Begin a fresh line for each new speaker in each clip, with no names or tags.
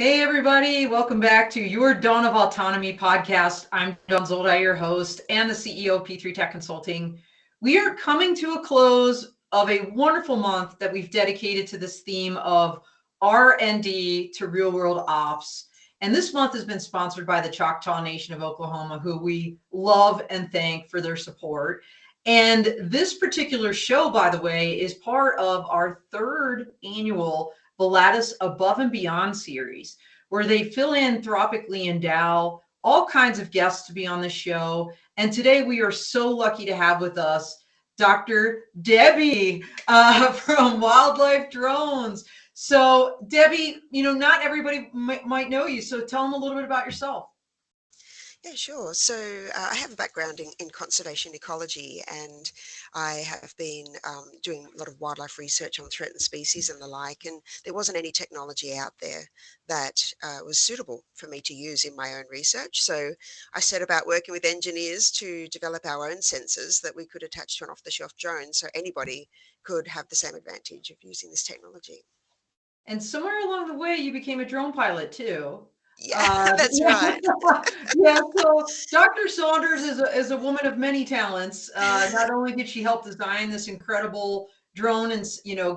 Hey everybody, welcome back to your Dawn of Autonomy podcast. I'm Dawn Zolda, your host and the CEO of P3 Tech Consulting. We are coming to a close of a wonderful month that we've dedicated to this theme of R&D to real world ops. And this month has been sponsored by the Choctaw Nation of Oklahoma, who we love and thank for their support. And this particular show, by the way, is part of our third annual Volatus Above and Beyond series, where they philanthropically endow all kinds of guests to be on the show. And today we are so lucky to have with us Dr. Debbie from Wildlife Drones. So, Debbie, not everybody might know you. So, tell them a little bit about yourself.
Yeah, sure. So I have a background in conservation ecology, and I have been doing a lot of wildlife research on threatened species and the like. And there wasn't any technology out there that was suitable for me to use in my own research. So I set about working with engineers to develop our own sensors that we could attach to an off-the-shelf drone, so anybody could have the same advantage of using this technology.
And somewhere along the way, you became a drone pilot too.
Yeah, that's
Yeah,
right.
yeah. So Dr. Saunders is a woman of many talents. Not only did she help design this incredible drone and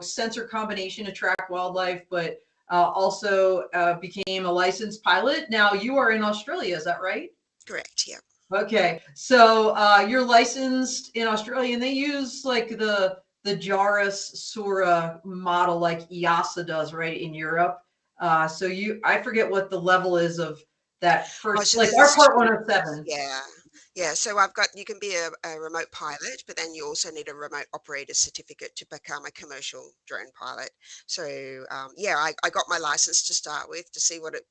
sensor combination to track wildlife, but also became a licensed pilot. Now you are in Australia, is that right?
Correct. Yeah.
Okay, so you're licensed in Australia, and they use like the Jaris Sura model, like EASA does, right, in Europe. So I forget what the level is of that
Oh,
first,
so
like our
there's
Part
two.
107.
Yeah. Yeah. So you can be a remote pilot, but then you also need a remote operator certificate to become a commercial drone pilot. So, yeah, I got my license to start with to see what it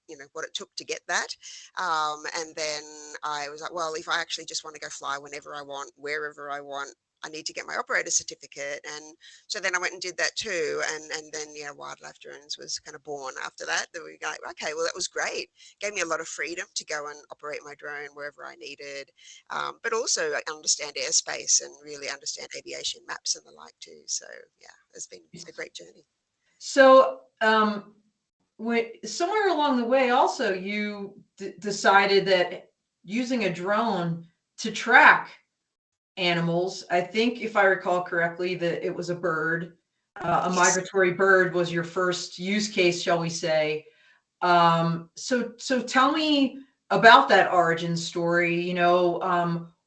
took to get that. And then I was like, well, if I actually just want to go fly whenever I want, wherever I want, I need to get my operator certificate. And so then I went and did that too. And then, Wildlife Drones was kind of born after that. That we like, okay, well, that was great, gave me a lot of freedom to go and operate my drone wherever I needed, but also understand airspace and really understand aviation maps and the like too. So yeah, it's been a great journey.
So somewhere along the way, also you decided that using a drone to track animals. I think, if I recall correctly, that it was a bird, a
Yes.
migratory bird was your first use case, shall we say? So tell me about that origin story.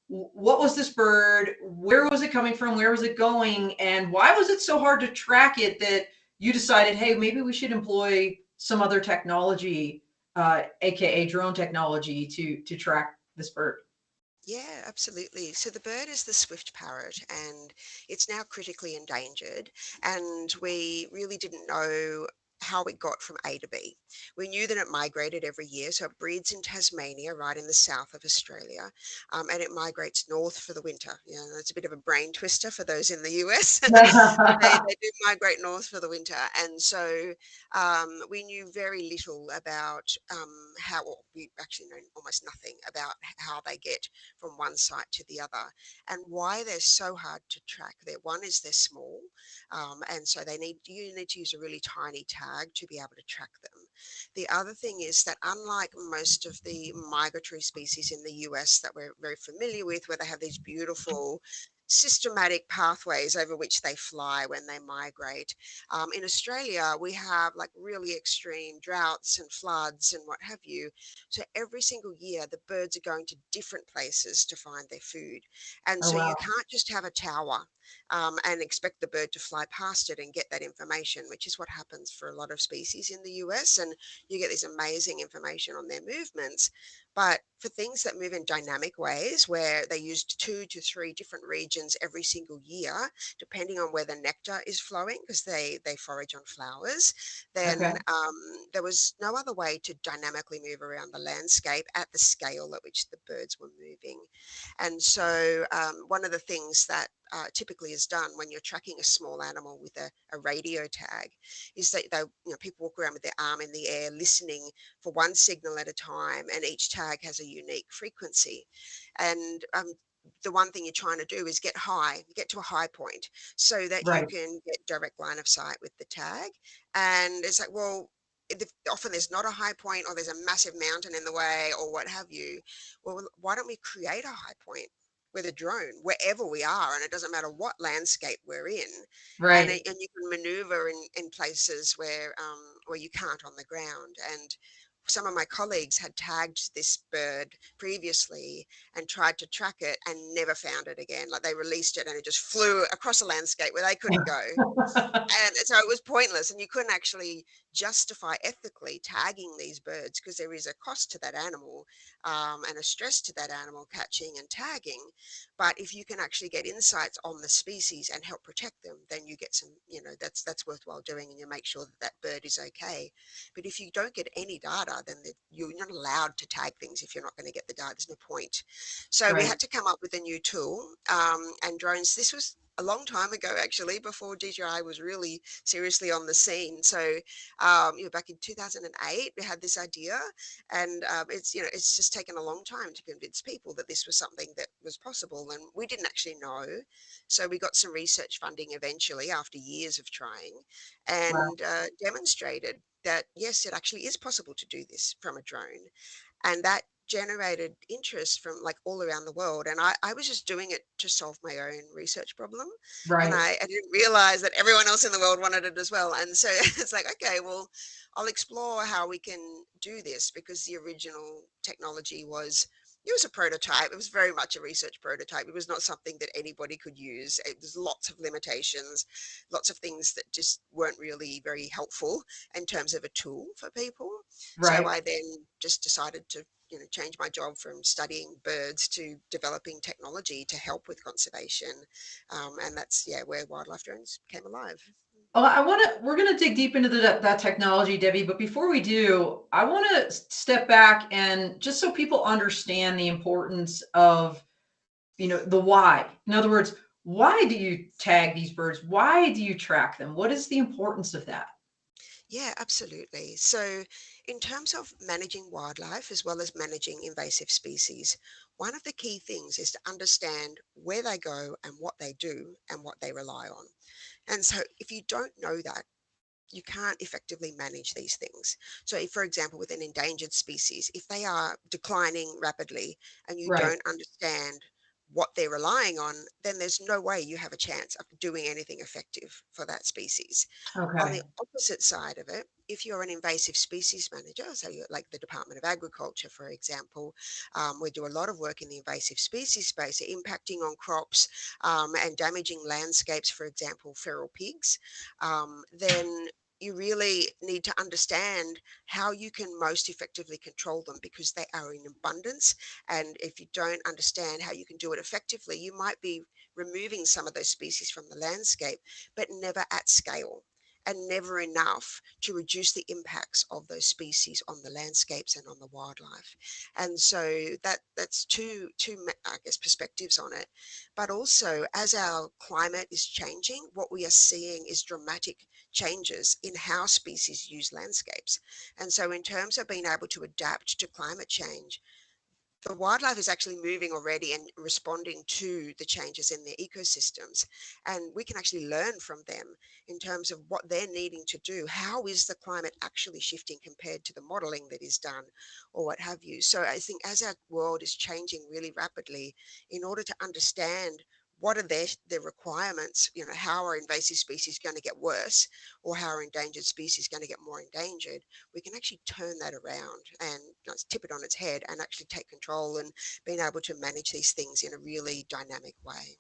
What was this bird? Where was it coming from? Where was it going? And why was it so hard to track it that you decided, hey, maybe we should employ some other technology, aka drone technology, to track this bird?
Yeah, absolutely. So the bird is the swift parrot, and it's now critically endangered. And we really didn't know how it got from A to B. We knew that it migrated every year. So it breeds in Tasmania, right in the south of Australia, and it migrates north for the winter. It's a bit of a brain twister for those in the US, but they do migrate north for the winter. And so we knew very little about how, well, we actually know almost nothing about how they get from one site to the other, and why they're so hard to track. One is they're small, and so you need to use a really tiny tag to be able to track them. The other thing is that unlike most of the migratory species in the US that we're very familiar with, where they have these beautiful systematic pathways over which they fly when they migrate. In Australia, we have like really extreme droughts and floods and what have you. So every single year, the birds are going to different places to find their food. And
Oh
so you
wow.
can't just have a tower and expect the bird to fly past it and get that information, which is what happens for a lot of species in the US. And you get this amazing information on their movements. But for things that move in dynamic ways, where they use 2 to 3 different regions every single year, depending on where the nectar is flowing, because they forage on flowers, then
Okay.
there was no other way to dynamically move around the landscape at the scale at which the birds were moving. And so one of the things that typically is done when you're tracking a small animal with a radio tag is that people walk around with their arm in the air listening for one signal at a time, and each tag has a unique frequency. And the one thing you're trying to do is get to a high point so that you
Right.
can get direct line of sight with the tag. And it's like, well, often there's not a high point, or there's a massive mountain in the way, or what have you. Well, why don't we create a high point with a drone wherever we are, and it doesn't matter what landscape we're in, and
Right.
you can maneuver in places where you can't on the ground. And some of my colleagues had tagged this bird previously and tried to track it and never found it again. Like, they released it and it just flew across a landscape where they couldn't go. And so it was pointless, and you couldn't actually justify ethically tagging these birds, because there is a cost to that animal, and a stress to that animal catching and tagging. But if you can actually get insights on the species and help protect them, then you get some, that's worthwhile doing, and you make sure that that bird is okay. But if you don't get any data, then you're not allowed to tag things. If you're not going to get the data, there's no point. So we
Right.
had to come up with a new tool, and drones. This was a long time ago, actually, before DJI was really seriously on the scene. So, back in 2008, we had this idea, and it's just taken a long time to convince people that this was something that was possible, and we didn't actually know. So we got some research funding eventually, after years of trying,
Wow.
and demonstrated that yes, it actually is possible to do this from a drone. And that generated interest from, like, all around the world. And I was just doing it to solve my own research problem, and
Right.
I didn't realize that everyone else in the world wanted it as well. And so it's like, okay, well, I'll explore how we can do this, because the original technology was, it was a prototype. It was very much a research prototype. It was not something that anybody could use. There's lots of limitations, lots of things that just weren't really very helpful in terms of a tool for people. So
Right.
I then just decided to, change my job from studying birds to developing technology to help with conservation. And that's, yeah, where wildlife drones came alive.
Oh, we're going to dig deep into that technology, Debbie. But before we do, I want to step back and just so people understand the importance of, the why. In other words, why do you tag these birds? Why do you track them? What is the importance of that?
Yeah, absolutely. So, in terms of managing wildlife as well as managing invasive species, one of the key things is to understand where they go and what they do and what they rely on. And so, if you don't know that, you can't effectively manage these things. So, if, for example, with an endangered species, if they are declining rapidly and you
Right.
don't understand what they're relying on, then there's no way you have a chance of doing anything effective for that species. On the
Okay.
opposite side of it, if you're an invasive species manager, so you're like the Department of Agriculture, for example, we do a lot of work in the invasive species space, impacting on crops, and damaging landscapes, for example, feral pigs, then you really need to understand how you can most effectively control them, because they are in abundance. And if you don't understand how you can do it effectively, you might be removing some of those species from the landscape, but never at scale, and never enough to reduce the impacts of those species on the landscapes and on the wildlife. And so that's I guess, perspectives on it. But also, as our climate is changing, what we are seeing is dramatic changes in how species use landscapes. And so, in terms of being able to adapt to climate change, the wildlife is actually moving already and responding to the changes in their ecosystems. And we can actually learn from them in terms of what they're needing to do. How is the climate actually shifting compared to the modeling that is done, or what have you? So I think as our world is changing really rapidly, in order to understand what are their requirements, how are invasive species going to get worse, or how are endangered species going to get more endangered, we can actually turn that around and, tip it on its head, and actually take control and being able to manage these things in a really dynamic way.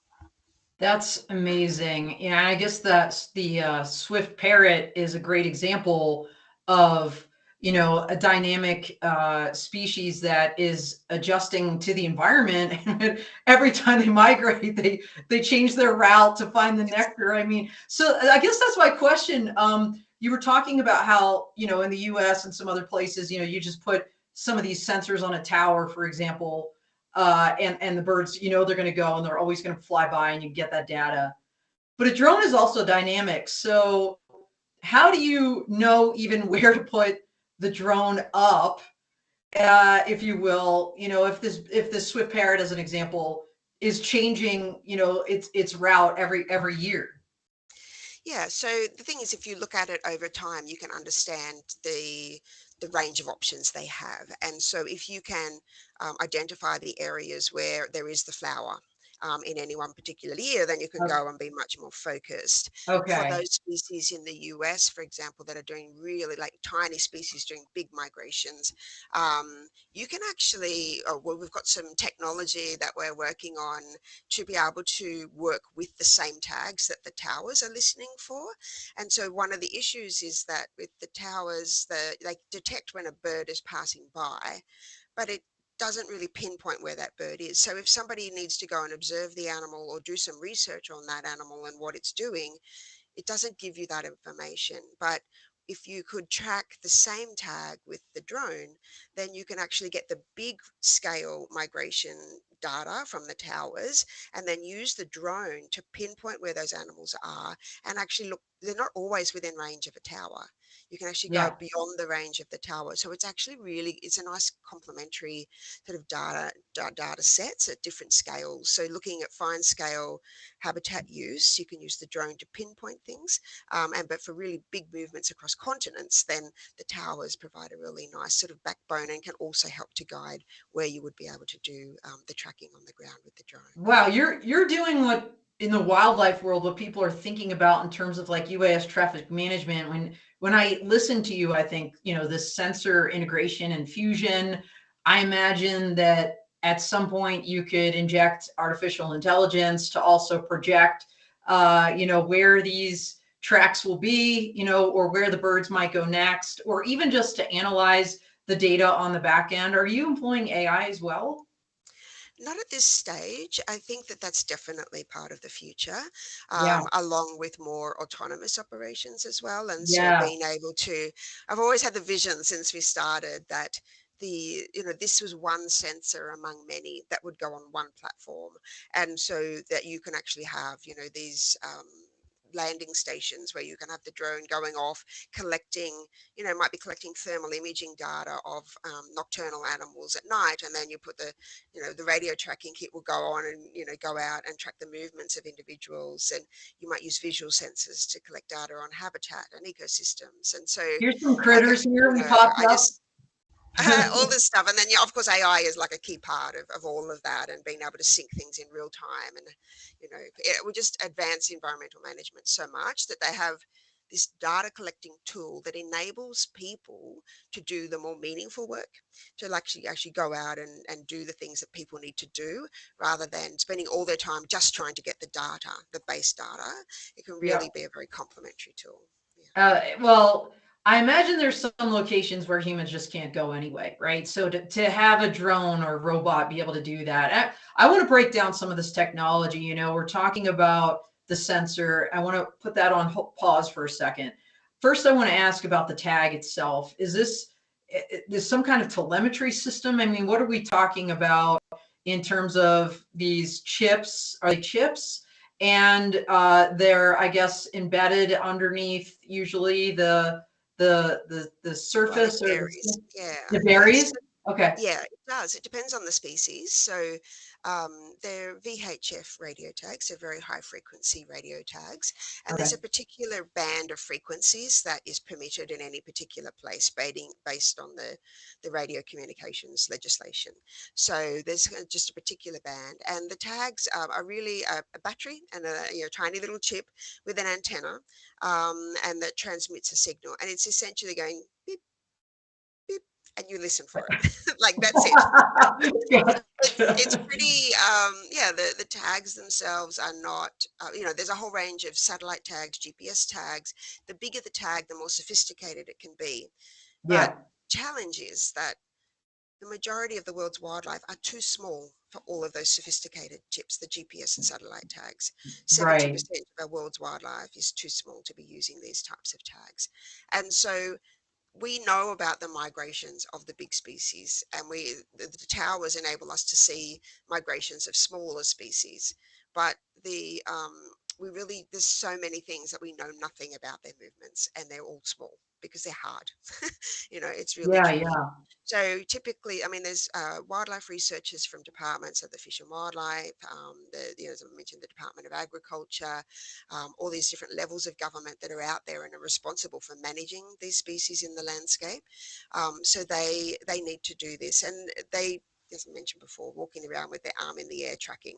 That's amazing. Yeah, I guess that's the swift parrot is a great example of, a dynamic species that is adjusting to the environment. And every time they migrate, they change their route to find the
Yes.
nectar. I mean, so I guess that's my question. You were talking about how, in the US and some other places, you just put some of these sensors on a tower, for example, and the birds, they're going to go and they're always going to fly by and you get that data. But a drone is also dynamic. So how do you know even where to put the drone up, if you will? If this swift parrot, as an example, is changing, its route every year.
Yeah, so the thing is, if you look at it over time, you can understand the range of options they have. And so if you can identify the areas where there is the flower in any one particular year, then you can
O-
go and be much more focused. For
Okay.
those species in the US, for example, that are doing really like tiny species doing big migrations, you can actually, well, we've got some technology that we're working on to be able to work with the same tags that the towers are listening for. And so one of the issues is that with the towers, they detect when a bird is passing by, but it doesn't really pinpoint where that bird is. So if somebody needs to go and observe the animal or do some research on that animal and what it's doing, it doesn't give you that information. But if you could track the same tag with the drone, then you can actually get the big scale migration data from the towers and then use the drone to pinpoint where those animals are and actually look. They're not always within range of a tower. You can actually go
Yeah.
beyond the range of the tower. So it's actually really, it's a nice complementary sort of data sets at different scales. So looking at fine scale habitat use, you can use the drone to pinpoint things. But for really big movements across continents, then the towers provide a really nice sort of backbone and can also help to guide where you would be able to do the tracking on the ground with the drone.
Wow, you're doing what in the wildlife world what people are thinking about in terms of like UAS traffic management. When I listen to you, I think, this sensor integration and fusion. I imagine that at some point you could inject artificial intelligence to also project where these tracks will be, or where the birds might go next, or even just to analyze the data on the back end. Are you employing AI as well?
Not at this stage. I think that that's definitely part of the future,
Yeah.
along with more autonomous operations as well. And so
Yeah.
being able to, I've always had the vision since we started that this was one sensor among many that would go on one platform. And so that you can actually have, these landing stations where you can have the drone going off collecting, might be collecting thermal imaging data of nocturnal animals at night, and then you put the radio tracking kit will go on and go out and track the movements of individuals, and you might use visual sensors to collect data on habitat and ecosystems. And so
Here's some
I
critters here we popped
I
up.
just all this stuff, and then of course AI is like a key part of all of that, and being able to sync things in real time. And it will just advance environmental management so much that they have this data collecting tool that enables people to do the more meaningful work, to actually go out and do the things that people need to do, rather than spending all their time just trying to get the data, the base data. It can
Yeah.
really be a very complementary tool. Yeah.
Well, I imagine there's some locations where humans just can't go anyway, right? So to have a drone or robot be able to do that, I want to break down some of this technology. We're talking about the sensor. I want to put that on pause for a second. First, I want to ask about the tag itself. Is this some kind of telemetry system? I mean, what are we talking about in terms of these chips? Are they chips? And they're, I guess, embedded underneath usually the
Well, it
surface or
varies. Yeah,
the
yes.
berries. Okay.
Yeah, it does. It depends on the species. So they're VHF radio tags, they're very high frequency radio tags. And there's
Okay.
a particular band of frequencies that is permitted in any particular place based on the radio communications legislation. So there's just a particular band. And the tags are really a battery and a tiny little chip with an antenna, and that transmits a signal. And it's essentially going beep, beep, and you listen for it. Like that's it. It's
Gotcha.
pretty yeah, the tags themselves are not there's a whole range of satellite tags, GPS tags. The bigger the tag, the more sophisticated it can be. But
Yeah.
challenge is that the majority of the world's wildlife are too small for all of those sophisticated chips, the GPS and satellite tags.
Right.
70% of our world's wildlife is too small to be using these types of tags. And so we know about the migrations of the big species, and the towers enable us to see migrations of smaller species, but we really, there's so many things that we know nothing about their movements, and they're all small because they're hard. It's really
Yeah.
tricky.
Yeah.
So typically, I mean, there's wildlife researchers from departments of the Fish and Wildlife, as I mentioned, the Department of Agriculture, all these different levels of government that are out there and are responsible for managing these species in the landscape. So they need to do this, and they, as I mentioned before, walking around with their arm in the air tracking,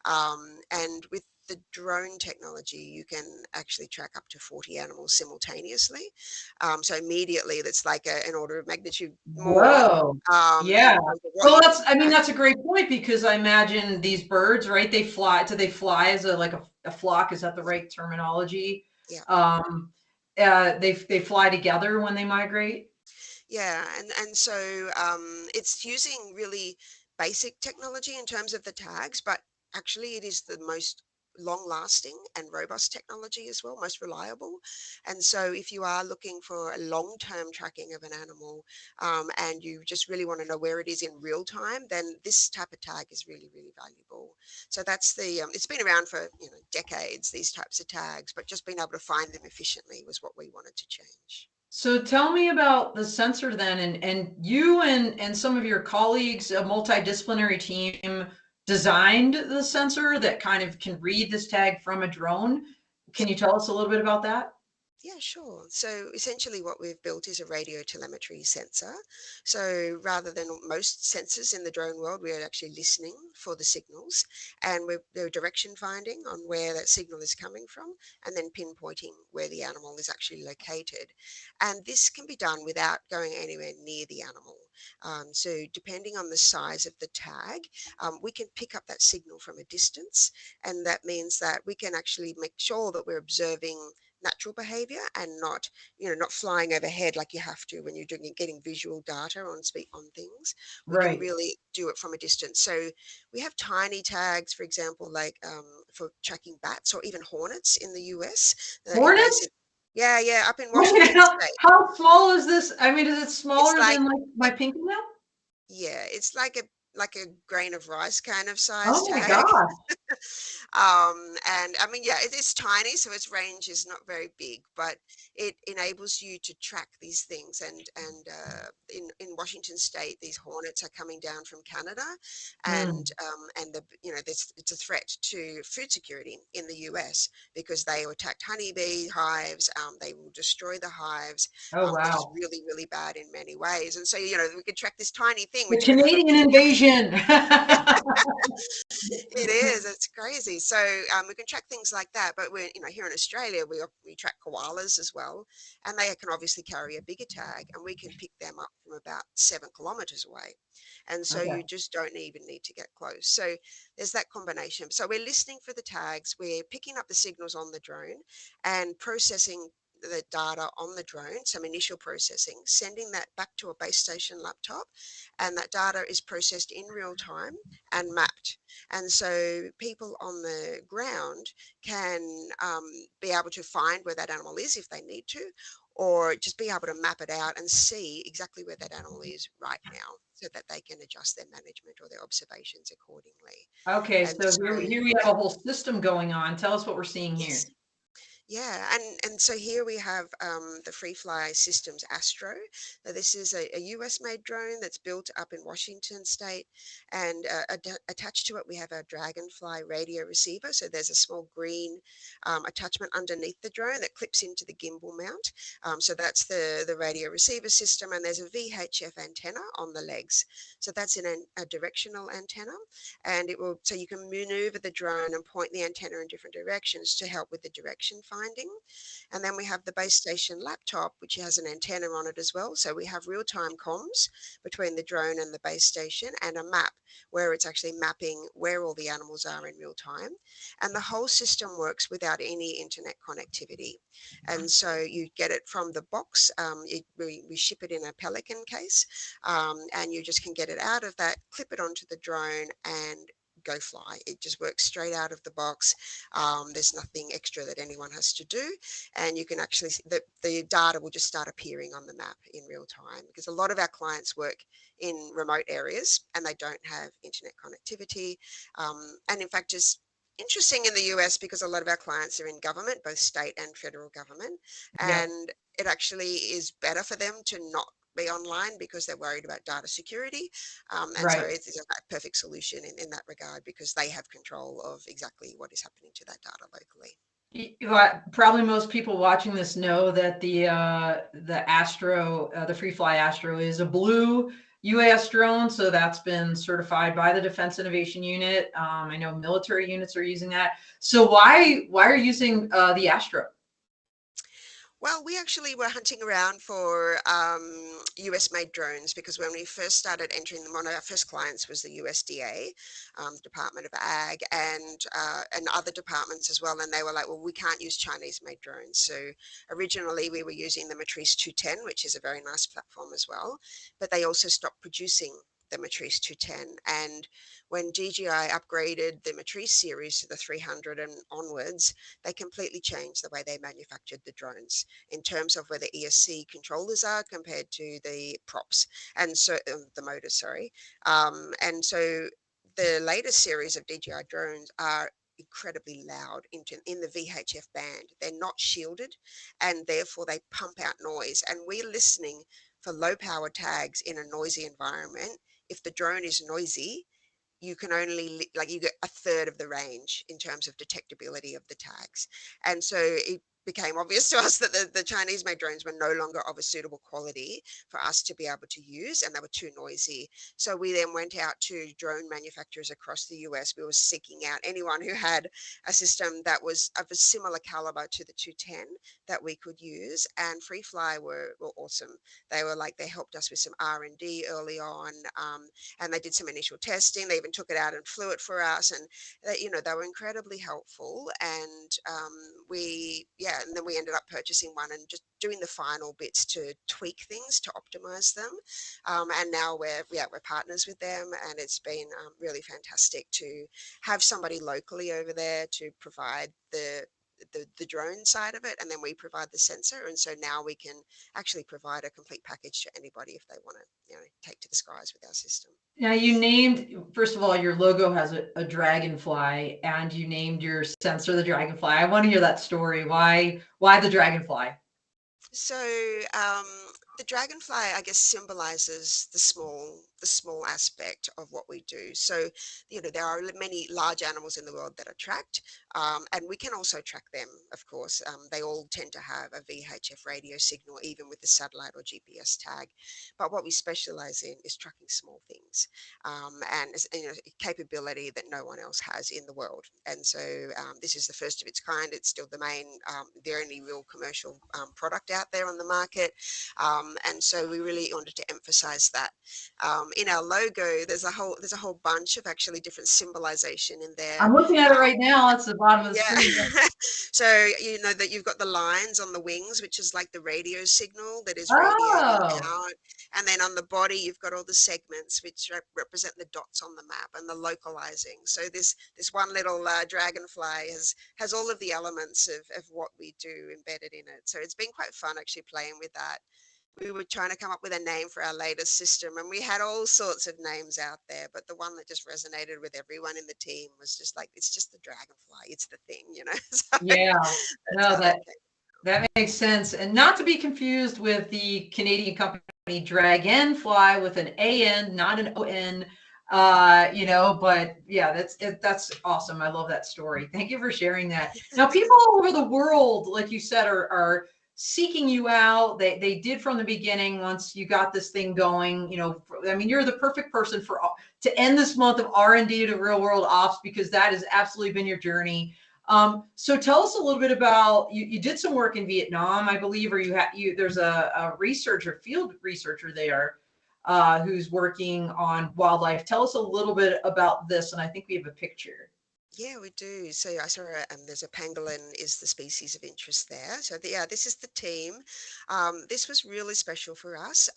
and with the drone technology, you can actually track up to 40 animals simultaneously. So immediately, that's like an order of magnitude more
Whoa.
in
Yeah.
terms of what
Well,
you can
I mean,
track.
that's a great point because I imagine these birds, right? They fly. Do they fly as a flock? Is that the right terminology?
Yeah.
Um, they fly together when they migrate.
Yeah, and so it's using really basic technology in terms of the tags, but actually it is the most long-lasting and robust technology as well, most reliable. And so if you are looking for a long-term tracking of an animal, and you just really want to know where it is in real time, then this type of tag is really, really valuable. So that's the it's been around for decades, these types of tags, but just being able to find them efficiently was what we wanted to change.
So tell me about the sensor then, and you and some of your colleagues, a multidisciplinary team, designed the sensor that kind of can read this tag from a drone. Can
Yep.
you tell us a little bit about that?
Yeah, sure. So essentially what we've built is a radio telemetry sensor. So rather than most sensors in the drone world, we're actually listening for the signals, and we're direction finding on where that signal is coming from, and then pinpointing where the animal is actually located. And this can be done without going anywhere near the animal. So depending on the size of the tag, we can pick up that signal from a distance, and that means that we can actually make sure that we're observing natural behavior and not flying overhead like you have to when you're getting visual data on things. We can
Right.
really do it from a distance. So we have tiny tags, for example, like for tracking bats or even hornets in the US, invasive.
Hornets?
Yeah, yeah, up in
Wait,
Washington State.
how small is this? I mean, is it
It's
smaller
like
than like my pinky nail?
yeah, it's like a grain of rice kind of size
Oh my
tag.
gosh.
And I mean, yeah, it is tiny, so its range is not very big, but it enables you to track these things. In Washington State, these hornets are coming down from Canada,
Mm.
and it's a threat to food security in the US because they attacked honeybee hives. They will destroy the hives.
Oh
They're just
wow.
really, really bad in many ways. And so, we could track this tiny thing,
The
which could have a
Canadian invasion.
it is. It's crazy. So we can track things like that. But we're, here in Australia, we track koalas as well, and they can obviously carry a bigger tag, and we can pick them up from about 7 kilometres away. And so
Okay.
you just don't even need to get close. So there's that combination. So we're listening for the tags, we're picking up the signals on the drone, and processing the data on the drone, some initial processing, sending that back to a base station laptop, and that data is processed in real time and mapped. And so people on the ground can be able to find where that animal is if they need to, or just be able to map it out and see exactly where that animal is right now so that they can adjust their management or their observations accordingly.
Okay,
And
so
so,
here we
yeah,
have a whole system going on. Tell us what we're seeing
yes.
here.
Yeah, and so here we have the Free Fly Systems Astro. Now, this is a US-made drone that's built up in Washington State, and attached to it we have a Dragonfly radio receiver. So there's a small green attachment underneath the drone that clips into the gimbal mount. So that's the radio receiver system, and there's a VHF antenna on the legs. So that's a directional antenna, and so you can maneuver the drone and point the antenna in different directions to help with the direction finding. And then we have the base station laptop, which has an antenna on it as well. So we have real-time comms between the drone and the base station, and a map where it's actually mapping where all the animals are in real time. And the whole system works without any internet connectivity. And so you get it from the box. We ship it in a Pelican case, and you just can get it out of that, clip it onto the drone, and go fly. It just works straight out of the box. There's nothing extra that anyone has to do, and you can actually the data will just start appearing on the map in real time, because a lot of our clients work in remote areas and they don't have internet connectivity. And in fact, just interesting in the US, because a lot of our clients are in government, both state and federal government,
Yep.
and it actually is better for them to not be online because they're worried about data security. And so
Right.
it's a perfect solution in that regard, because they have control of exactly what is happening to that data locally.
Probably most people watching this know that the Astro, the Free Fly Astro, is a blue UAS drone, so that's been certified by the Defense Innovation Unit. I know military units are using that. So why are you using the Astro?
Well, we actually were hunting around for US made drones, because when we first started entering them, one of our first clients was the USDA, Department of Ag, and other departments as well. And they were like, well, we can't use Chinese made drones. So originally we were using the Matrice 210, which is a very nice platform as well. But they also stopped producing the Matrice 210. And when DJI upgraded the Matrice series to the 300 and onwards, they completely changed the way they manufactured the drones in terms of where the ESC controllers are compared to the props, and so the motors, sorry. And so the latest series of DJI drones are incredibly loud in the VHF band. They're not shielded, and therefore they pump out noise. And we're listening for low power tags in a noisy environment. If the drone is noisy, you can only you get a third of the range in terms of detectability of the tags. And so it became obvious to us that the Chinese made drones were no longer of a suitable quality for us to be able to use, and they were too noisy. So we then went out to drone manufacturers across the US. We were seeking out anyone who had a system that was of a similar caliber to the 210 that we could use, and Free Fly were awesome. They helped us with some R&D early on, and they did some initial testing. They even took it out and flew it for us, and they were incredibly helpful. And and then we ended up purchasing one and just doing the final bits to tweak things to optimize them. And now we're partners with them, and it's been really fantastic to have somebody locally over there to provide the drone side of it, and then we provide the sensor. And so now we can actually provide a complete package to anybody if they want to take to the skies with our system.
Now you named, first of all, your logo has a dragonfly, and you named your sensor the dragonfly. I want to hear that story. Why the dragonfly?
So the dragonfly, I guess, symbolizes the small aspect of what we do. So, there are many large animals in the world that are tracked, and we can also track them, of course. They all tend to have a VHF radio signal, even with the satellite or GPS tag. But what we specialize in is tracking small things, and capability that no one else has in the world. And so this is the first of its kind. It's still the only real commercial product out there on the market. And so we really wanted to emphasize that. In our logo, there's a whole bunch of actually different symbolization in there.
I'm looking at it right now. It's the bottom of the
Yeah.
screen.
So that you've got the lines on the wings, which is like the radio signal that is radiating
Oh,
out, and then on the body you've got all the segments which represent the dots on the map and the localizing. So this one little dragonfly has all of the elements of what we do embedded in it. So it's been quite fun actually playing with that. We were trying to come up with a name for our latest system, and we had all sorts of names out there, but the one that just resonated with everyone in the team was just like, it's just the dragonfly, it's the thing. So
yeah.
that's
No,
how that came.
that makes sense. And not to be confused with the Canadian company Dragonfly with an AN, not an ON. But yeah, that's awesome. I love that story. Thank you for sharing that. Now, people all over the world, like you said, are seeking you out. They did from the beginning. Once you got this thing going, you're the perfect person to end this month of R&D to real world ops, because that has absolutely been your journey. So tell us a little bit about, you did some work in Vietnam, I believe, or there's a field researcher there who's working on wildlife. Tell us a little bit about this, and I think we have a picture.
Yeah, we do. So I saw there's a pangolin is the species of interest there. So this is the team. This was really special for us.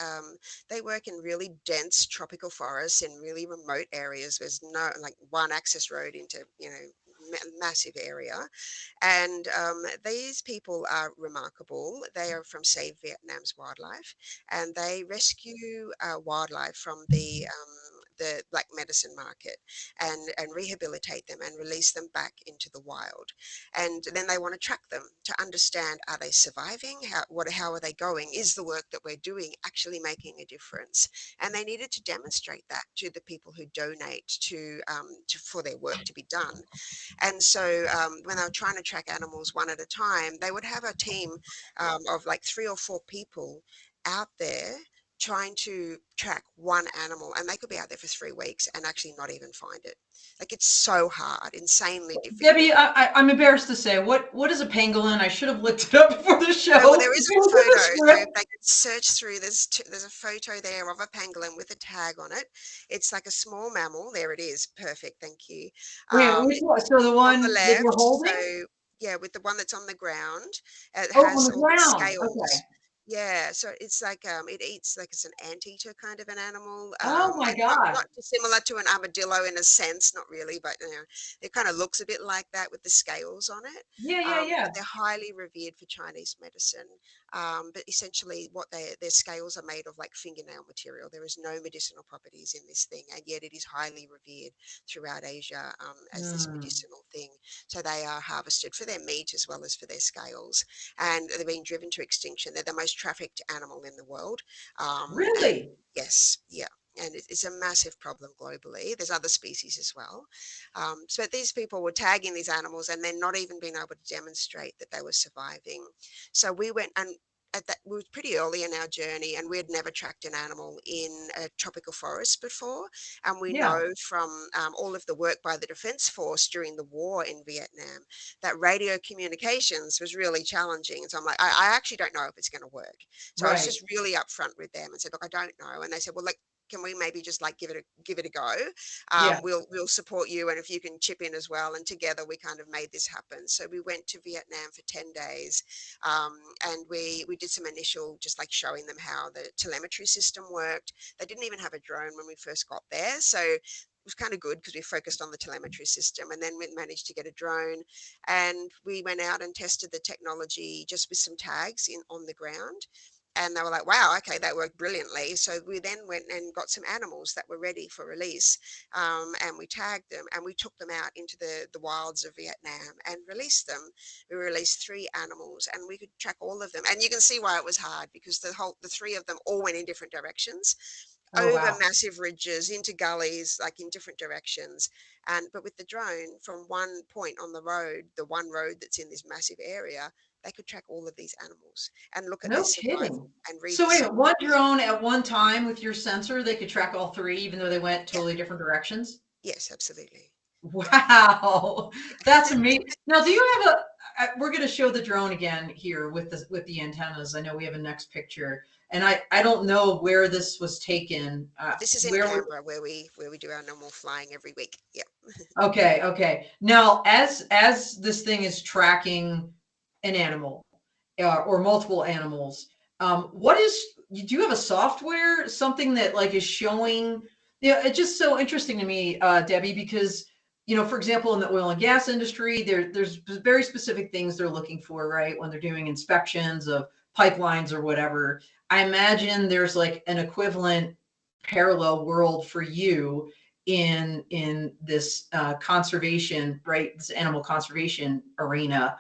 They work in really dense tropical forests in really remote areas. There's no one access road into massive area, and these people are remarkable. They are from Save Vietnam's Wildlife, and they rescue wildlife from the the black medicine market and rehabilitate them and release them back into the wild. And then they want to track them to understand, are they surviving? How are they going? Is the work that we're doing actually making a difference? And they needed to demonstrate that to the people who donate for their work to be done. And so when they were trying to track animals one at a time, they would have a team of like 3 or 4 people out there trying to track one animal, and they could be out there for 3 weeks and actually not even find it. Like, it's so hard, insanely difficult.
Debbie, I'm embarrassed to say, what is a pangolin? I should have looked it up before the show.
Well, there is a
Look at
photo,
the
so if
script.
they could search through, there's a photo there of a pangolin with a tag on it. It's like a small mammal. There it is. Perfect. Thank you.
Wait, which
It's
one? So the
on the
one that you're
left.
holding?
So yeah, with the one that's on the ground, it
Oh, on
has
the
all the
ground.
scales.
Okay.
Yeah, so it's like it eats like it's an anteater kind of an animal.
Oh my
Like not
God.
dissimilar to an armadillo in a sense, not really, but it kind of looks a bit like that with the scales on it.
Yeah, yeah, yeah.
But they're highly revered for Chinese medicine. But essentially, their scales are made of like fingernail material. There is no medicinal properties in this thing, and yet it is highly revered throughout Asia as this
Hmm.
medicinal thing. So they are harvested for their meat as well as for their scales, and they're being driven to extinction. They're the most trafficked animal in the world. And
Really?
yes, yeah. And it's a massive problem globally. There's other species as well. So these people were tagging these animals and then not even being able to demonstrate that they were surviving. So we went and we were pretty early in our journey, and we had never tracked an animal in a tropical forest before. And we
Yeah.
know from all of the work by the Defence Force during the war in Vietnam that radio communications was really challenging. And so I'm like, I actually don't know if it's going to work. So I was
Right.
just really upfront with them and said, look, I don't know. And they said, well, like, can we maybe just like give it a go?
Yeah.
We'll support you, and if you can chip in as well. And together we kind of made this happen. So we went to Vietnam for 10 days, and we did some initial just like showing them how the telemetry system worked. They didn't even have a drone when we first got there, so it was kind of good because we focused on the telemetry system, and then we managed to get a drone, and we went out and tested the technology just with some tags on the ground. And they were like, wow, okay, that worked brilliantly. So we then went and got some animals that were ready for release, and we tagged them and we took them out into the wilds of Vietnam and released them. We released 3 animals, and we could track all of them. And you can see why it was hard, because the 3 of them all went in different directions,
Oh
over
wow.
massive ridges, into gullies, like in different directions. But with the drone, from one point on the road, the one road that's in this massive area, they could track all of these animals and look at their
No
survival
kidding.
and read
So
the
wait, one
signatures.
drone at one time with your sensor, they could track all three, even though they went
Yeah,
totally different directions?
yes, absolutely.
Wow, that's
Yeah.
amazing. Now, do you have we're going to show the drone again here with the antennas. I know we have a next picture, and I don't know where this was taken.
This is in
Where was
Canberra where we do our normal flying every week. Yeah.
Okay, okay. Now, as this thing is tracking an animal or multiple animals, what is do you have a software, something that like is showing? Yeah, it's just so interesting to me, Debbie, because for example, in the oil and gas industry, there's very specific things they're looking for, right? When they're doing inspections of pipelines or whatever. I imagine there's like an equivalent parallel world for you in this conservation, right? This animal conservation arena.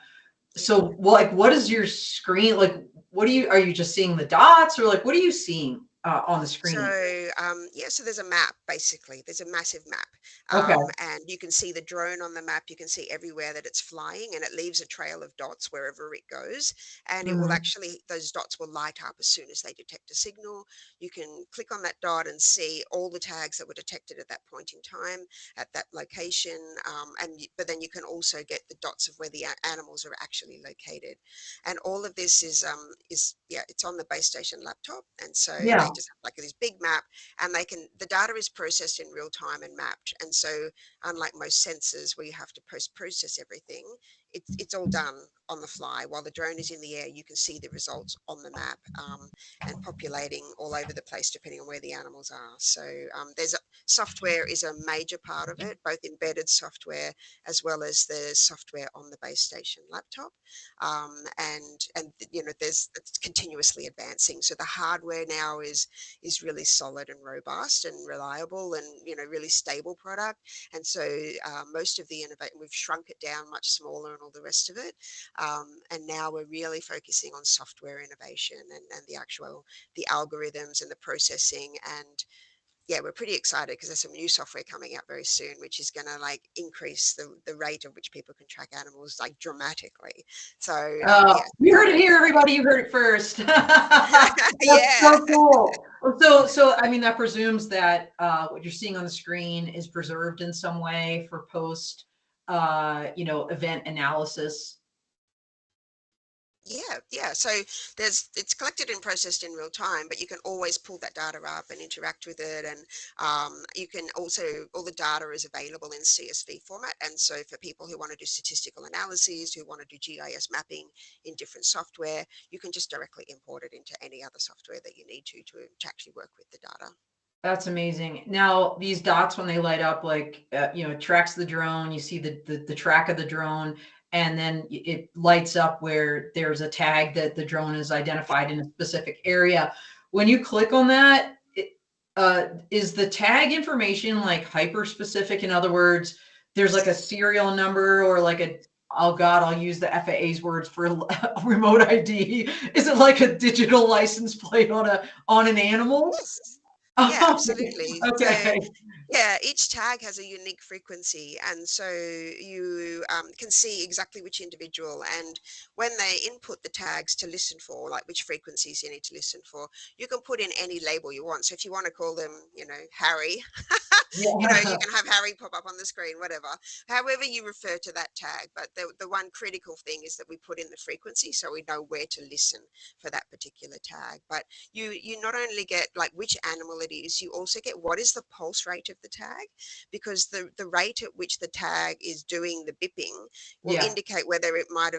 Yeah.
So, well, like, what is your screen like? What are you just seeing the dots, or like, what are you seeing on the screen?
So yeah, so there's a map basically. There's a massive map,
Okay.
and you can see the drone on the map. You can see everywhere that it's flying, and it leaves a trail of dots wherever it goes. And it will
Hmm.
actually, those dots will light up as soon as they detect a signal. You can click on that dot and see all the tags that were detected at that point in time at that location. But then you can also get the dots of where the animals are actually located. And all of this is yeah, it's on the base station laptop, and so
Yeah.
they just have like this big map, and the data is processed in real time and mapped. And so unlike most sensors where you have to process everything, it's all done on the fly. While the drone is in the air, you can see the results on the map, and populating all over the place depending on where the animals are. So software is a major part of it, both embedded software as well as the software on the base station laptop. And it's continuously advancing. So the hardware now is really solid and robust and reliable, and really stable product. And so most of the innovation, we've shrunk it down much smaller and all the rest of it. And now we're really focusing on software innovation and the algorithms and the processing. And yeah, we're pretty excited because there's some new software coming out very soon, which is going to like increase the rate of which people can track animals like dramatically. So yeah.
You heard it here, everybody. You heard it first. That's
Yeah.
so cool. So I mean, that presumes that what you're seeing on the screen is preserved in some way for post, event analysis.
Yeah. So it's collected and processed in real time, but you can always pull that data up and interact with it. And you can also, all the data is available in CSV format. And so for people who want to do statistical analyses, who want to do GIS mapping in different software, you can just directly import it into any other software that you need to actually work with the data.
That's amazing. Now, these dots, when they light up, like, it tracks the drone, you see the track of the drone, and then it lights up where there's a tag that the drone is identified in a specific area. When you click on that, is the tag information like hyper specific? In other words, there's like a serial number or like oh God, I'll use the FAA's words for a remote ID. Is it like a digital license plate on an animal?
Yes.
Oh,
Yeah, absolutely.
okay.
So, yeah, each tag has a unique frequency, and so you can see exactly which individual. And when they input the tags to listen for, like which frequencies you need to listen for, you can put in any label you want. So if you want to call them, Harry, you
Yeah.
can have Harry pop up on the screen, whatever. However you refer to that tag. But the one critical thing is that we put in the frequency so we know where to listen for that particular tag. But you not only get like which animal it is, you also get what is the pulse rate of the tag, because the rate at which the tag is doing the bipping will
Yeah.
indicate whether it might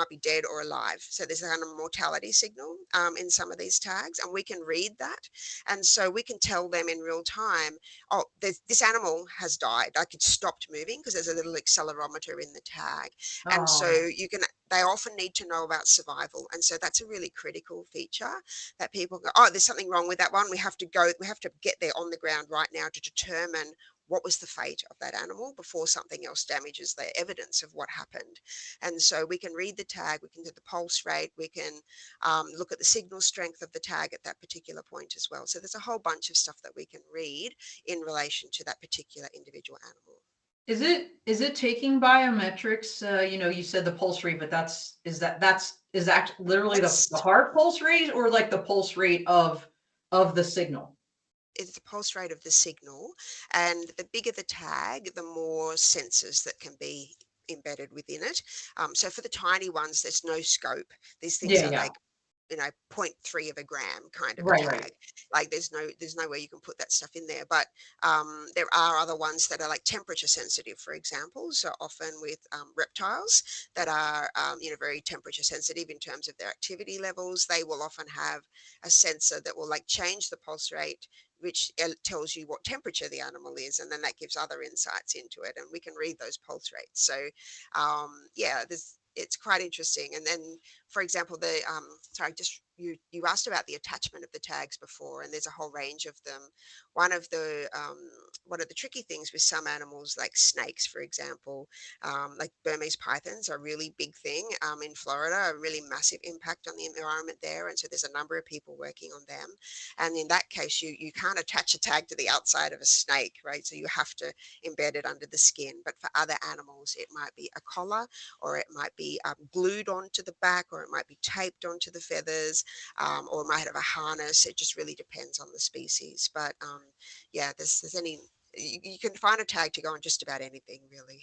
be dead or alive. So there's a kind of mortality signal in some of these tags, and we can read that. And so we can tell them in real time, oh, this animal has died. Like it stopped moving because there's a little accelerometer in the tag. And so
Oh,
they often need to know about survival. And so that's a really critical feature that people go, oh, there's something wrong with that one. We have to get there on the ground right now to determine what was the fate of that animal before something else damages the evidence of what happened. And so we can read the tag, we can do the pulse rate, we can look at the signal strength of the tag at that particular point as well. So there's a whole bunch of stuff that we can read in relation to that particular individual animal.
is it taking biometrics? You said the pulse rate, but is that literally the
That's
heart pulse rate, or like the pulse rate of the signal?
It's the pulse rate of the signal, and the bigger the tag, the more sensors that can be embedded within it. So for the tiny ones, there's no scope. These things
Yeah,
are
yeah.
like 0.3 of a gram kind of a
Right, right.
tag. Like there's no way you can put that stuff in there. But there are other ones that are like temperature sensitive, for example. So often with reptiles that are very temperature sensitive in terms of their activity levels, they will often have a sensor that will like change the pulse rate, which tells you what temperature the animal is, and then that gives other insights into it, and we can read those pulse rates. So it's quite interesting. And then, for example, you asked about the attachment of the tags before, and there's a whole range of them. One of the tricky things with some animals, like snakes, for example, like Burmese pythons are a really big thing in Florida, a really massive impact on the environment there. And so there's a number of people working on them. And in that case, you can't attach a tag to the outside of a snake, right? So you have to embed it under the skin. But for other animals, it might be a collar, or it might be glued onto the back, or it might be taped onto the feathers, or it might have a harness. It just really depends on the species. But you can find a tag to go on just about anything, really.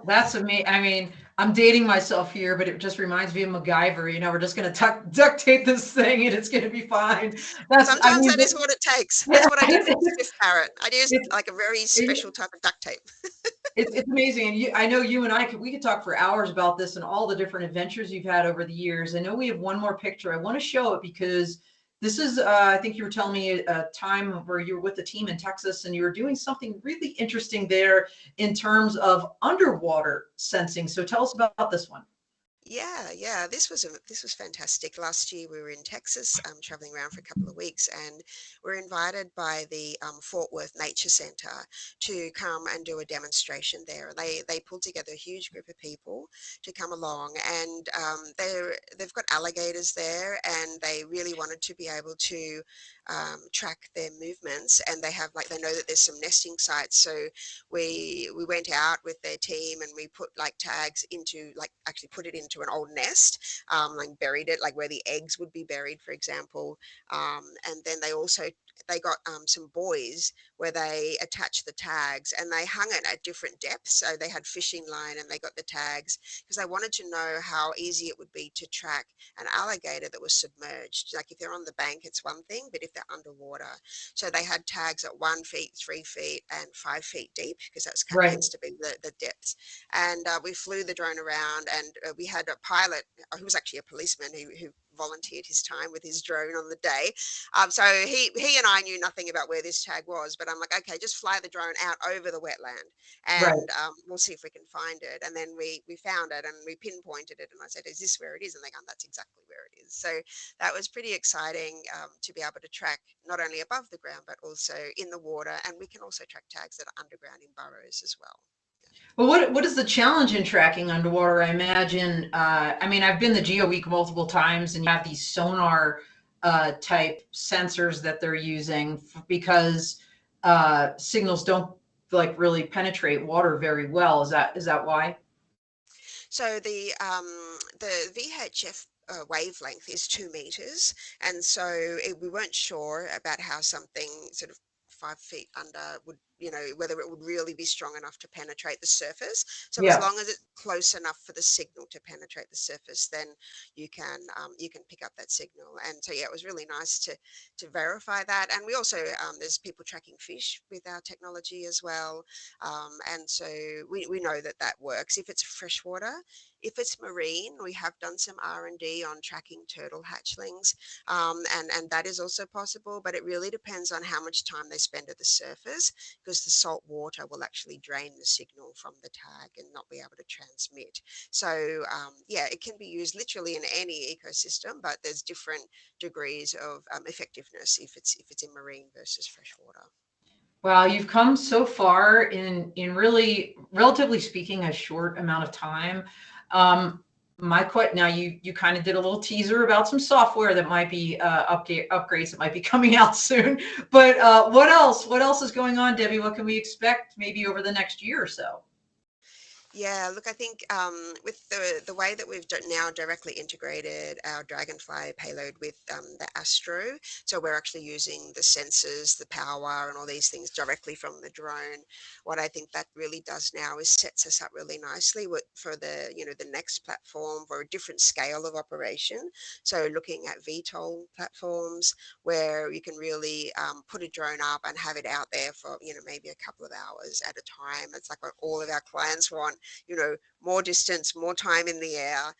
That's amazing. I mean, I'm dating myself here, but it just reminds me of MacGyver. We're just going to duct tape this thing and it's going to be fine.
Sometimes that is what it takes. That's what I did for the Swift parrot. I used
it,
like a very
it,
special type of duct tape.
It's amazing. And I know you and we could talk for hours about this and all the different adventures you've had over the years. I know we have one more picture. I want to show it because this is, I think you were telling me a time where you were with the team in Texas and you were doing something really interesting there in terms of underwater sensing. So tell us about this one.
Yeah. This was fantastic. Last year we were in Texas, traveling around for a couple of weeks, and we're invited by the Fort Worth Nature Center to come and do a demonstration there. They pulled together a huge group of people to come along, and they've got alligators there, and they really wanted to be able to track their movements, and they know that there's some nesting sites, so we went out with their team and we put like tags into actually put it into an old nest, like buried it like where the eggs would be buried, for example. And then they got some buoys where they attached the tags and they hung it at different depths. So they had fishing line and they got the tags because they wanted to know how easy it would be to track an alligator that was submerged. Like if they're on the bank, it's one thing, but if they're underwater. So they had tags at 1 feet, 3 feet, and 5 feet deep because that's kind of
Right,
tends to be the depth. And we flew the drone around, and we had a pilot who was actually a policeman who volunteered his time with his drone on the day. So he and I knew nothing about where this tag was, but I'm like, okay, just fly the drone out over the wetland,
right.
and we'll see if we can find it. And then we found it and we pinpointed it, and I said, is this where it is? And they go, that's exactly where it is. So that was pretty exciting to be able to track not only above the ground but also in the water, and we can also track tags that are underground in burrows as well.
Well, what is the challenge in tracking underwater? I imagine, I mean, I've been to Geo Week multiple times and you have these sonar type sensors that they're using because signals don't like really penetrate water very well. Is that why?
So the VHF wavelength is 2 meters, and so we weren't sure about how something sort of 5 feet under would, whether it would really be strong enough to penetrate the surface. So as
Yeah.
long as it's close enough for the signal to penetrate the surface, then you can pick up that signal. And so yeah, it was really nice to verify that. And we also there's people tracking fish with our technology as well. And so we know that that works if it's freshwater. If it's marine, we have done some R&D on tracking turtle hatchlings, and that is also possible, but it really depends on how much time they spend at the surface, because the salt water will actually drain the signal from the tag and not be able to transmit. So yeah, it can be used literally in any ecosystem, but there's different degrees of effectiveness if it's in marine versus freshwater.
Wow, you've come so far in really, relatively speaking, a short amount of time. Um, now you kind of did a little teaser about some software that might be upgrades that might be coming out soon. But what else? What else is going on, Debbie? What can we expect maybe over the next year or so?
Yeah, look, I think with the way that we've now directly integrated our Dragonfly payload with the Astro, so we're actually using the sensors, the power, and all these things directly from the drone. What I think that really does now is sets us up really nicely for the next platform for a different scale of operation. So looking at VTOL platforms where you can really put a drone up and have it out there for maybe a couple of hours at a time. It's like what all of our clients want, more distance, more time in the air,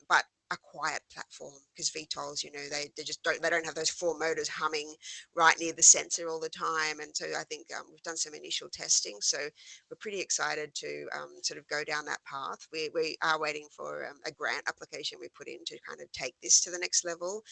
but a quiet platform, because VTOLs, they just don't have those four motors humming right near the sensor all the time. And so I think we've done some initial testing, so we're pretty excited to sort of go down that path. We are waiting for a grant application we put in to kind of take this to the next level,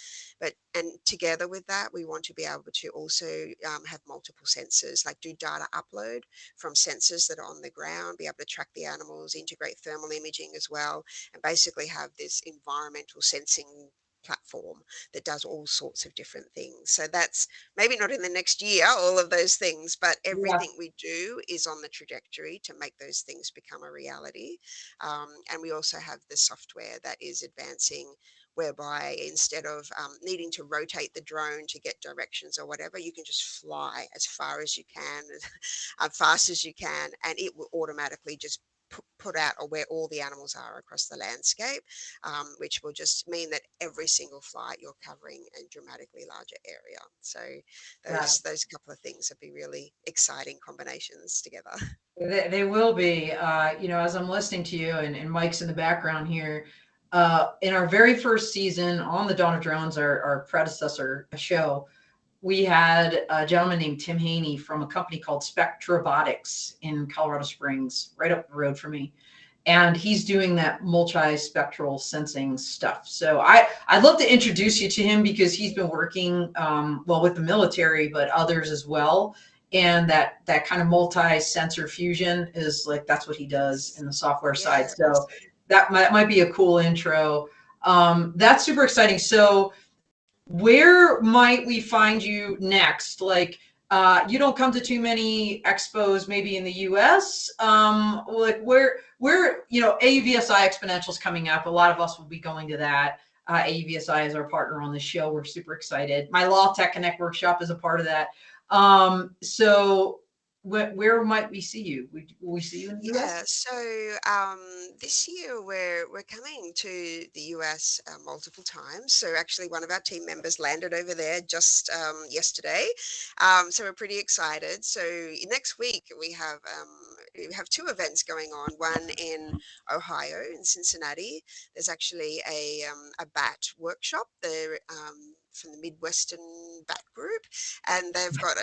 and together with that, we want to be able to also have multiple sensors, like do data upload from sensors that are on the ground, be able to track the animals, integrate thermal imaging as well, and basically have this environmental sensing platform that does all sorts of different things. So that's maybe not in the next year, all of those things, but
Yeah,
everything we do is on the trajectory to make those things become a reality. And we also have the software that is advancing, whereby instead of needing to rotate the drone to get directions or whatever, you can just fly as far as you can, as fast as you can, and it will automatically just put out where all the animals are across the landscape, which will just mean that every single flight you're covering a dramatically larger area. So
got it.
those couple of things would be really exciting combinations together.
They will be. As I'm listening to you and Mike's in the background here, in our very first season on the Dawn of Drones, our predecessor show, we had a gentleman named Tim Haney from a company called Spectrobotics in Colorado Springs, right up the road from me. And he's doing that multi-spectral sensing stuff. So I'd love to introduce you to him because he's been working with the military, but others as well. And that kind of multi-sensor fusion is like that's what he does in the software side.
Yeah.
So that might be a cool intro. That's super exciting. So where might we find you next? Like, you don't come to too many expos, maybe in the U.S. Like where AUVSI Exponential is coming up. A lot of us will be going to that. AUVSI is our partner on the show. We're super excited. My Law Tech Connect workshop is a part of that. So where might we see you? Will we see you in the U.S.?
Yeah, so this year we're coming to the US multiple times. So actually, one of our team members landed over there just yesterday. So we're pretty excited. So next week we have two events going on. One in Ohio, in Cincinnati. There's actually a BAT workshop there from the Midwestern BAT group, and they've got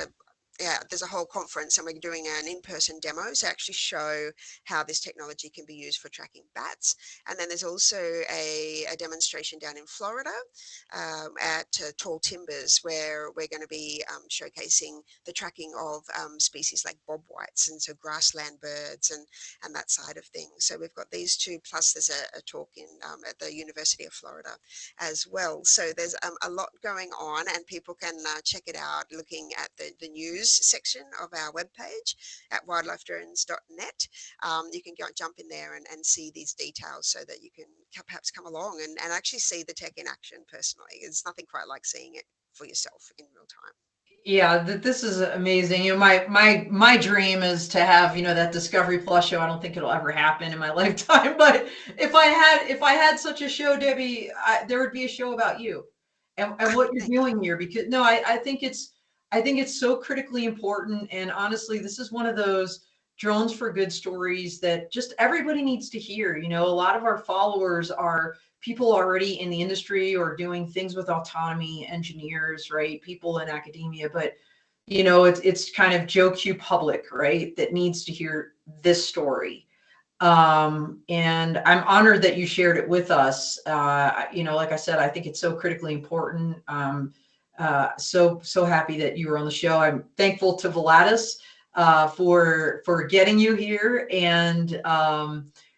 there's a whole conference, and we're doing an in-person demo to actually show how this technology can be used for tracking bats. And then there's also a demonstration down in Florida at Tall Timbers, where we're going to be showcasing the tracking of species like bobwhites, and so grassland birds and that side of things. So we've got these two, plus there's a talk in at the University of Florida as well. So there's a lot going on, and people can check it out looking at the news section of our webpage at wildlifedrones.net. You can jump in there and see these details so that you can perhaps come along and actually see the tech in action personally. There's nothing quite like seeing it for yourself in real time.
Yeah, this is amazing. My dream is to have, that Discovery Plus show. I don't think it'll ever happen in my lifetime, but if I had such a show, Debbie, there would be a show about you and what you're doing here. Because no, I think it's so critically important. And honestly, this is one of those drones for good stories that just everybody needs to hear. A lot of our followers are people already in the industry or doing things with autonomy, engineers, right? People in academia, but it's kind of Joe Q public, right? That needs to hear this story. And I'm honored that you shared it with us. Like I said, I think it's so critically important. So happy that you were on the show. I'm thankful to Volatus for getting you here, and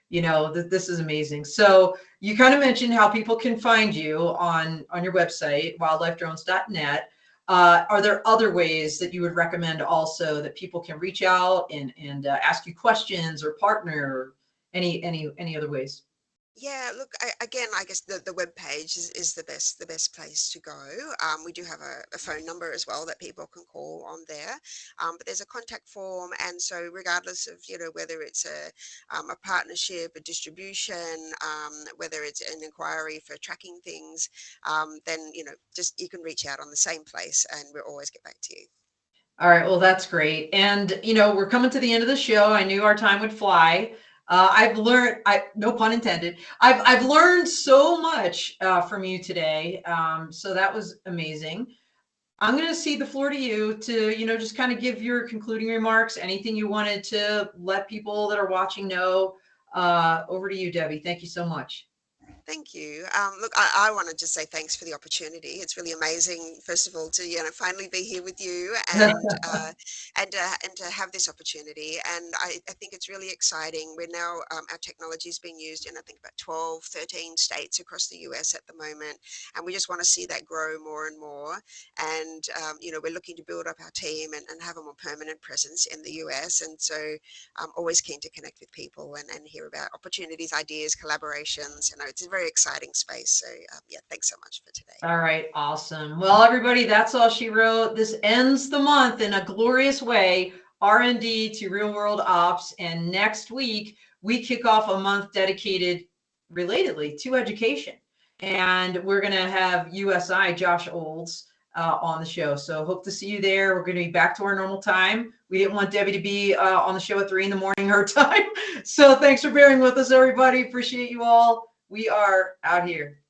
this is amazing. So you kind of mentioned how people can find you on your website, wildlifedrones.net. Are there other ways that you would recommend also that people can reach out and ask you questions or partner, or any other ways?
Yeah, look, I guess the web page is the best place to go. We do have a phone number as well that people can call on there. But there's a contact form, and so regardless of whether it's a partnership, a distribution, whether it's an inquiry for tracking things, then just you can reach out on the same place, and we'll always get back to you.
All right, well, that's great. And we're coming to the end of the show. I knew our time would fly. I've learned, no pun intended, I've learned so much from you today. So that was amazing. I'm going to cede the floor to you to, just kind of give your concluding remarks, anything you wanted to let people that are watching know. Over to you, Debbie. Thank you so much.
Thank you. Look, I want to just say thanks for the opportunity. It's really amazing, first of all, to finally be here with you and to have this opportunity. And I think it's really exciting. We're now our technology is being used in I think about 12, 13 states across the US at the moment, and we just want to see that grow more and more. And we're looking to build up our team and have a more permanent presence in the US. And so I'm always keen to connect with people and hear about opportunities, ideas, collaborations. It's a very exciting space. So yeah, thanks so much for today.
All right, awesome. Well, everybody, that's all she wrote. This ends the month in a glorious way, R&D to real world ops. And next week, we kick off a month dedicated, relatedly, to education. And we're going to have USI, Josh Olds, on the show. So hope to see you there. We're going to be back to our normal time. We didn't want Debbie to be on the show at 3 a.m. her time. So thanks for bearing with us, everybody. Appreciate you all. We are out here.